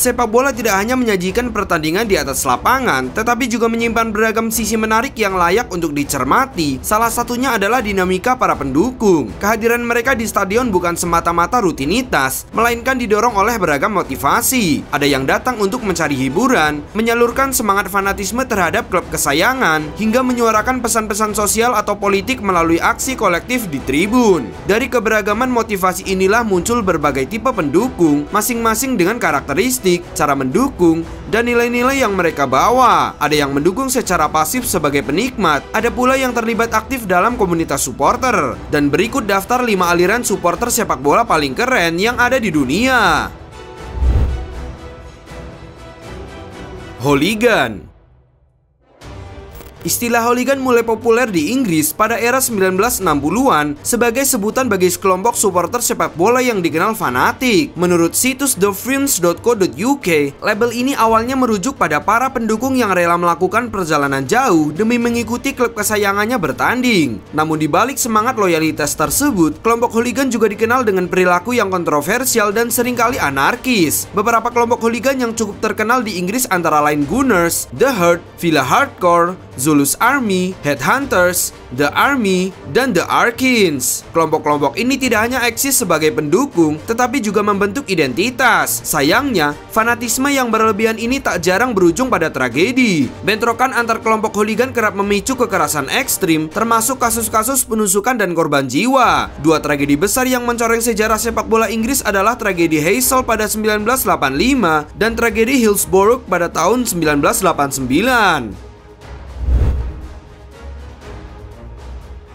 sepak bola tidak hanya menyajikan pertandingan di atas lapangan, tetapi juga menyimpan beragam sisi menarik yang layak untuk dicermati. Salah satunya adalah dinamika para pendukung. Kehadiran mereka di stadion bukan semata-mata rutinitas, melainkan didorong oleh beragam motivasi. Ada yang datang untuk mencari hiburan, menyalurkan semangat fanatisme terhadap klub kesayangan, hingga menyuarakan pesan-pesan sosial atau politik melalui aksi kolektif di tribun. Dari keberagaman motivasi inilah muncul berbagai tipe pendukung, masing-masing dengan karakteristik, cara mendukung, dan nilai-nilai yang mereka bawa. Ada yang mendukung secara pasif sebagai penikmat, ada pula yang terlibat aktif dalam komunitas supporter. Dan berikut daftar 5 aliran supporter sepak bola paling keren yang ada di dunia. Hooligan. Istilah hooligan mulai populer di Inggris pada era 1960-an sebagai sebutan bagi sekelompok supporter sepak bola yang dikenal fanatik. Menurut situs thefringe.co.uk, label ini awalnya merujuk pada para pendukung yang rela melakukan perjalanan jauh demi mengikuti klub kesayangannya bertanding. Namun di balik semangat loyalitas tersebut, kelompok hooligan juga dikenal dengan perilaku yang kontroversial dan seringkali anarkis. Beberapa kelompok hooligan yang cukup terkenal di Inggris antara lain Gunners, The Herd, Villa Hardcore, Zulus Army, Headhunters, The Army, dan The Arkins. Kelompok-kelompok ini tidak hanya eksis sebagai pendukung, tetapi juga membentuk identitas. Sayangnya, fanatisme yang berlebihan ini tak jarang berujung pada tragedi. Bentrokan antar kelompok hooligan kerap memicu kekerasan ekstrim, termasuk kasus-kasus penusukan dan korban jiwa. Dua tragedi besar yang mencoreng sejarah sepak bola Inggris adalah tragedi Heysel pada 1985 dan tragedi Hillsborough pada tahun 1989.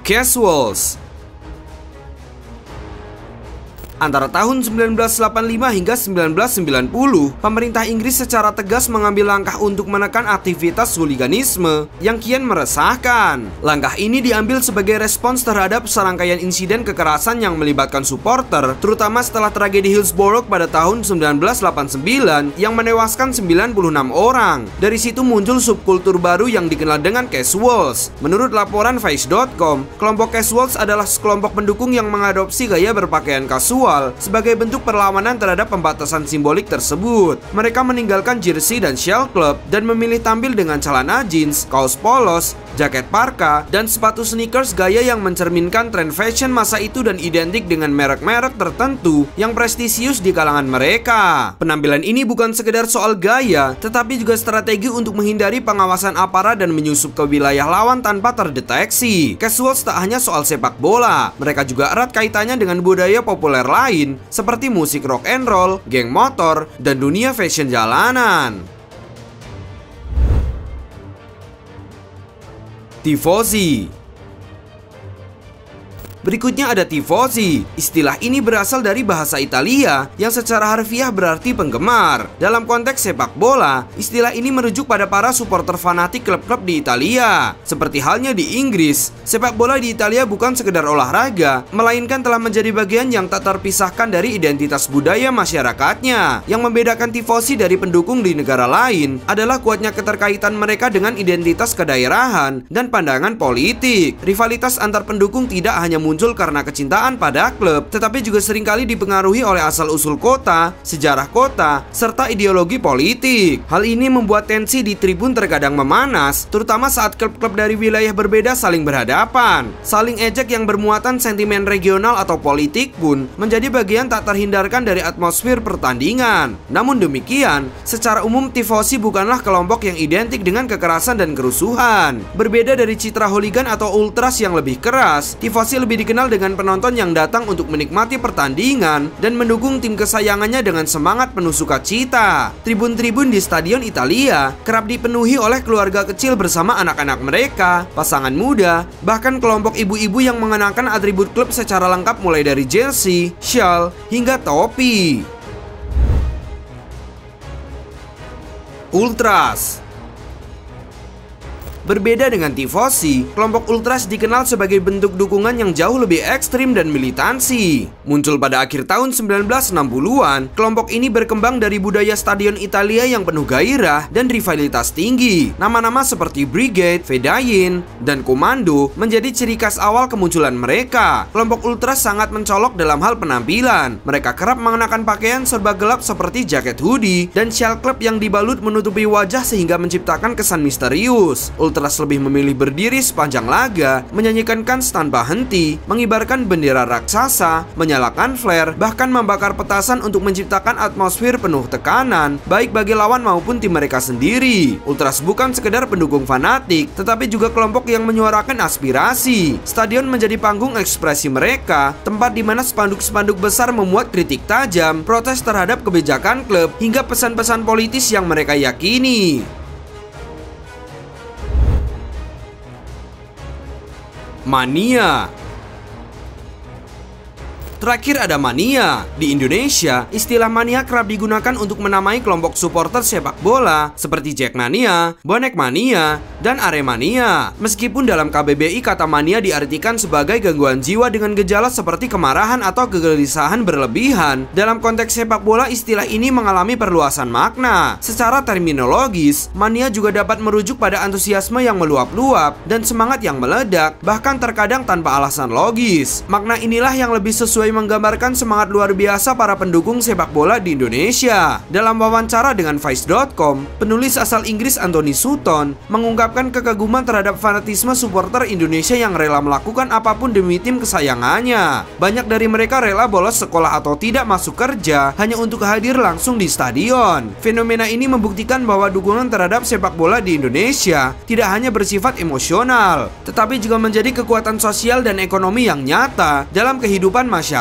Casuals. Antara tahun 1985 hingga 1990, pemerintah Inggris secara tegas mengambil langkah untuk menekan aktivitas hooliganisme yang kian meresahkan. Langkah ini diambil sebagai respons terhadap serangkaian insiden kekerasan yang melibatkan supporter, terutama setelah tragedi Hillsborough pada tahun 1989 yang menewaskan 96 orang. Dari situ muncul subkultur baru yang dikenal dengan casuals. Menurut laporan Vice.com, kelompok casuals adalah sekelompok pendukung yang mengadopsi gaya berpakaian kasual sebagai bentuk perlawanan terhadap pembatasan simbolik tersebut. Mereka meninggalkan jersey dan shell club dan memilih tampil dengan celana jeans, kaos polos, jaket parka, dan sepatu sneakers gaya yang mencerminkan tren fashion masa itu dan identik dengan merek-merek tertentu yang prestisius di kalangan mereka. Penampilan ini bukan sekedar soal gaya, tetapi juga strategi untuk menghindari pengawasan aparat dan menyusup ke wilayah lawan tanpa terdeteksi. Casuals tak hanya soal sepak bola, mereka juga erat kaitannya dengan budaya populer lain seperti musik rock and roll, geng motor, dan dunia fashion jalanan. Tifosi. Berikutnya ada tifosi. Istilah ini berasal dari bahasa Italia yang secara harfiah berarti penggemar. Dalam konteks sepak bola, istilah ini merujuk pada para supporter fanatik klub-klub di Italia. Seperti halnya di Inggris, sepak bola di Italia bukan sekedar olahraga, melainkan telah menjadi bagian yang tak terpisahkan dari identitas budaya masyarakatnya. Yang membedakan tifosi dari pendukung di negara lain adalah kuatnya keterkaitan mereka dengan identitas kedaerahan dan pandangan politik. Rivalitas antar pendukung tidak hanya muncul karena kecintaan pada klub, tetapi juga seringkali dipengaruhi oleh asal-usul kota, sejarah kota, serta ideologi politik. Hal ini membuat tensi di tribun terkadang memanas, terutama saat klub-klub dari wilayah berbeda saling berhadapan. Saling ejek yang bermuatan sentimen regional atau politik pun menjadi bagian tak terhindarkan dari atmosfer pertandingan. Namun demikian, secara umum tifosi bukanlah kelompok yang identik dengan kekerasan dan kerusuhan. Berbeda dari citra hooligan atau ultras yang lebih keras, tifosi lebih dikenal dengan penonton yang datang untuk menikmati pertandingan dan mendukung tim kesayangannya dengan semangat penuh sukacita. Tribun-tribun di stadion Italia kerap dipenuhi oleh keluarga kecil bersama anak-anak mereka, pasangan muda, bahkan kelompok ibu-ibu yang mengenakan atribut klub secara lengkap mulai dari jersey, shawl, hingga topi. Ultras. Berbeda dengan tifosi, kelompok ultras dikenal sebagai bentuk dukungan yang jauh lebih ekstrim dan militansi. Muncul pada akhir tahun 1960-an, kelompok ini berkembang dari budaya stadion Italia yang penuh gairah dan rivalitas tinggi. Nama-nama seperti Brigade, Fedayeen, dan Komando menjadi ciri khas awal kemunculan mereka. Kelompok ultras sangat mencolok dalam hal penampilan. Mereka kerap mengenakan pakaian serba gelap seperti jaket hoodie dan shell klep yang dibalut menutupi wajah sehingga menciptakan kesan misterius. Ultras lebih memilih berdiri sepanjang laga, menyanyikan kans tanpa henti, mengibarkan bendera raksasa, menyalakan flare, bahkan membakar petasan untuk menciptakan atmosfer penuh tekanan, baik bagi lawan maupun tim mereka sendiri. Ultras bukan sekedar pendukung fanatik, tetapi juga kelompok yang menyuarakan aspirasi. Stadion menjadi panggung ekspresi mereka, tempat di mana spanduk-spanduk besar memuat kritik tajam, protes terhadap kebijakan klub, hingga pesan-pesan politis yang mereka yakini. Mania. Terakhir ada mania. Di Indonesia, istilah mania kerap digunakan untuk menamai kelompok supporter sepak bola seperti Jackmania, Bonek Mania, dan Aremania. Meskipun dalam KBBI kata mania diartikan sebagai gangguan jiwa dengan gejala seperti kemarahan atau kegelisahan berlebihan, dalam konteks sepak bola istilah ini mengalami perluasan makna. Secara terminologis, mania juga dapat merujuk pada antusiasme yang meluap-luap dan semangat yang meledak, bahkan terkadang tanpa alasan logis. Makna inilah yang lebih sesuai menggambarkan semangat luar biasa para pendukung sepak bola di Indonesia. Dalam wawancara dengan Vice.com, penulis asal Inggris Anthony Sutton mengungkapkan kekaguman terhadap fanatisme supporter Indonesia yang rela melakukan apapun demi tim kesayangannya. Banyak dari mereka rela bolos sekolah atau tidak masuk kerja hanya untuk hadir langsung di stadion. Fenomena ini membuktikan bahwa dukungan terhadap sepak bola di Indonesia tidak hanya bersifat emosional, tetapi juga menjadi kekuatan sosial dan ekonomi yang nyata dalam kehidupan masyarakat.